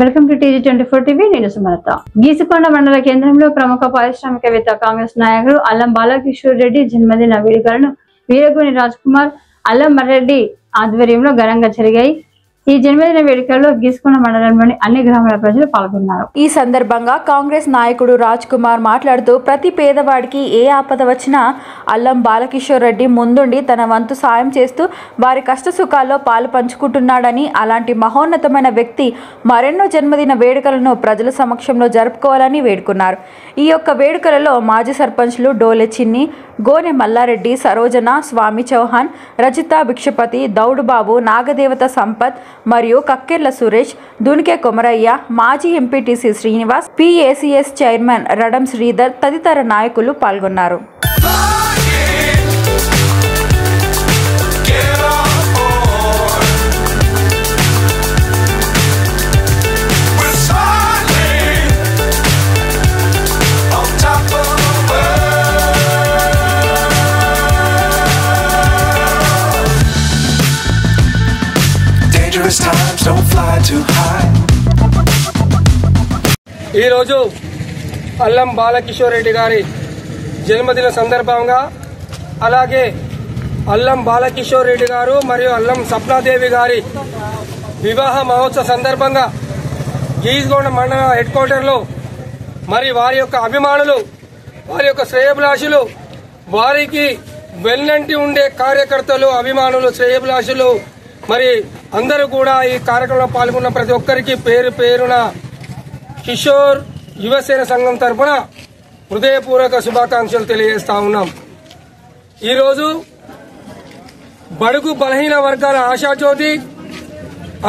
Welcome to TG24 TV. నేను సుమలత. గీసుకొండ మండల కేంద్రంలో ప్రముఖ పారిశ్రామికవేత్త కాంగ్రెస్ నాయకుడు అల్లం బాలకిషోర్ రెడ్డి జన్మదిన వేడుకలను వీరగోని రాజ్ కుమార్ అల్లం మర్రెడ్డి ఆధ్వర్యంలో ఘనంగా జరిగాయి. ఈ జన్మదిన వేడుకల్లో గీసుకొండ మండలంలోని అన్ని గ్రామాల ప్రజలు పాల్గొన్నారు. ఈ సందర్భంగా కాంగ్రెస్ నాయకుడు రాజ్ కుమార్ మాట్లాడుతూ ప్రతి పేదవాడికి ఏ ఆపద వచ్చినా అల్లం బాలకిషోర్ రెడ్డి ముందుండి తన వంతు సాయం చేస్తూ వారి కష్ట సుఖాల్లో పాలు పంచుకుంటున్నాడని, అలాంటి మహోన్నతమైన వ్యక్తి మరెన్నో జన్మదిన వేడుకలను ప్రజల సమక్షంలో జరుపుకోవాలని వేడుకున్నారు. ఈ యొక్క వేడుకలలో మాజీ సర్పంచ్లు డోలె చిన్ని, గోనె మల్లారెడ్డి, సరోజన, స్వామి చౌహాన్, రజిత భిక్షపతి, దౌడు బాబు, నాగదేవత సంపత్ మరియు కక్కెర్ల సురేష్, దునికే కొమరయ్య, మాజీ MPTC Srinivas, PACS chairman Radam Sridhar తదితర నాయకులు పాల్గొన్నారు. ఈరోజు అల్లం బాలకిషోర్ రెడ్డి గారి జన్మదిన సందర్భంగా, అలాగే అల్లం బాలకిషోర్ రెడ్డి గారు మరియు అల్లం సప్నాదేవి గారి వివాహ మహోత్సవ సందర్భంగా గీసుకొండ మండల హెడ్ క్వార్టర్లో మరి వారి యొక్క అభిమానులు, వారి యొక్క శ్రేయభిలాషులు, వారికి వెన్నంటి ఉండే కార్యకర్తలు, అభిమానులు, శ్రేయభిలాషులు మరి అందరూ కూడా ఈ కార్యక్రమంలో పాల్గొన్న ప్రతి ఒక్కరికి పేరు పేరున కిషోర్ యువసేన సంఘం తరఫున హృదయపూర్వక శుభాకాంక్షలు తెలియజేస్తా ఉన్నాం. ఈరోజు బడుగు బలహీన వర్గాల ఆశాజ్యోతి,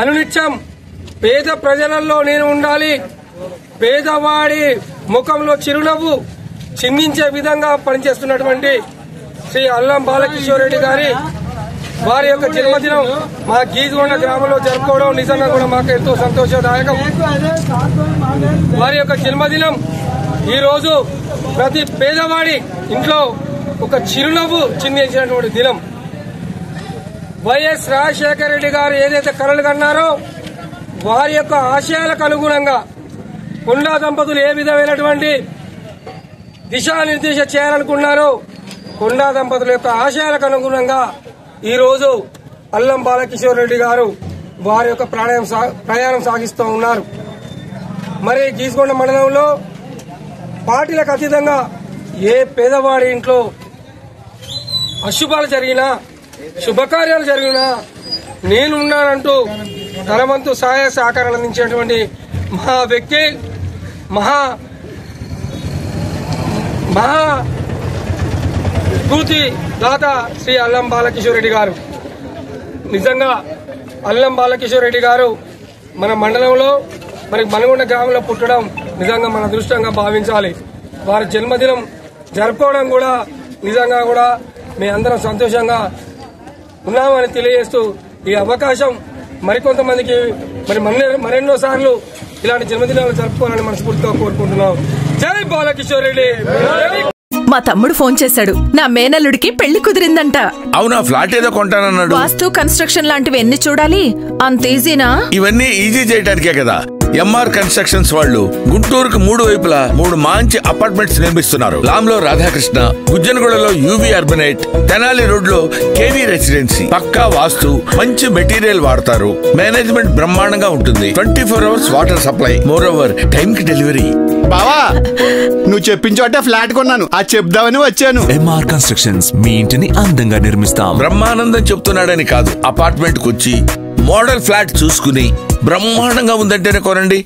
అనునిత్యం పేద ప్రజలలో నేను ఉండాలి, పేదవాడి ముఖంలో చిరునవ్వు చిందించే విధంగా పనిచేస్తున్నటువంటి శ్రీ అల్లం బాలకిషోర్ రెడ్డి గారి వారి యొక్క జన్మదినం మా గీసుకొండ గ్రామంలో జరుపుకోవడం నిజంగా కూడా మాకు ఎంతో సంతోషదాయకం. వారి యొక్క జన్మదినం ఈరోజు ప్రతి పేదవాడి ఇంట్లో ఒక చిరునవ్వు చిందించినటువంటి దినం. వైఎస్ రాజశేఖర రెడ్డి గారు ఏదైతే కలలు కన్నారో వారి యొక్క ఆశయాలకు అనుగుణంగా కొండా దంపతులు ఏ విధమైనటువంటి దిశానిర్దేశం చేయాలనుకున్నారో కొండా దంపతుల యొక్క ఆశయాలకు అనుగుణంగా ఈరోజు అల్లం బాలకిషోర్ రెడ్డి గారు వారి యొక్క ప్రయాణం సాగిస్తూ ఉన్నారు. మరి గీసుకొండ మండలంలో పార్టీలకు అతీతంగా ఏ పేదవాడి ఇంట్లో అశుభాలు జరిగినా, శుభకార్యాలు జరిగినా నేనున్నానంటూ తన వంతు సహాయ సహకారాలు అందించినటువంటి మహా వ్యక్తి, మహా స్ఫూర్తి దాత శ్రీ అల్లం బాలకిషోర్ రెడ్డి గారు. నిజంగా అల్లం బాలకిషోర్ రెడ్డి గారు మన మండలంలో మరి మనగొండ గ్రామంలో పుట్టడం నిజంగా మన అదృష్టంగా భావించాలి. వారి జన్మదినం జరుపుకోవడం కూడా నిజంగా కూడా మీ అందరం సంతోషంగా ఉన్నామని తెలియజేస్తూ ఈ అవకాశం మరికొంతమందికి మరి మరెన్నో సార్లు ఇలాంటి జన్మదినాలు జరుపుకోవాలని మనస్ఫూర్తిగా కోరుకుంటున్నాం. జై బాలకిషోర్ రెడ్డి. మా తమ్ముడు ఫోన్ చేశాడు, నా మేనల్లుడికి పెళ్లి కుదిరిందంట. అవునా? ఫ్లాట్ ఏదో కొంటానన్నాడు. వాస్తు, కన్స్ట్రక్షన్ లాంటివి ఎన్ని చూడాలి? అంత ఈజీనా? ఇవన్నీ ఈజీ చేయడానికే కదా MR కన్స్ట్రక్షన్స్ వాళ్ళు గుంటూరుకు 3 వైపులా 3 మంచి అపార్ట్మెంట్స్ నిర్మిస్తున్నారు. లాంలో రాధాకృష్ణ, గుజ్జనగూడలో UV అర్బనైట్, తెనాలి రోడ్ లో KV రెసిడెన్సీ. పక్కా వాస్తు, మంచి మెటీరియల్ వాడతారు, మేనేజ్మెంట్ బ్రహ్మాండంగా ఉంటుంది, 24 hours water supply, moreover time కి డెలివరీ. బావా, నువ్వు చెప్పించోటే ఫ్లాట్ కొన్నాను, అది చెప్దామని వచ్చాను. MR కన్స్ట్రక్షన్స్ మీ ఇంటిని అందంగా నిర్మిస్తాం. బ్రహ్మానందం చెప్తున్నాడని కాదు, అపార్ట్మెంట్ కు వచ్చి మోడల్ ఫ్లాట్ చూసుకుని బ్రహ్మాండంగా ఉందంటేనే కొనండి.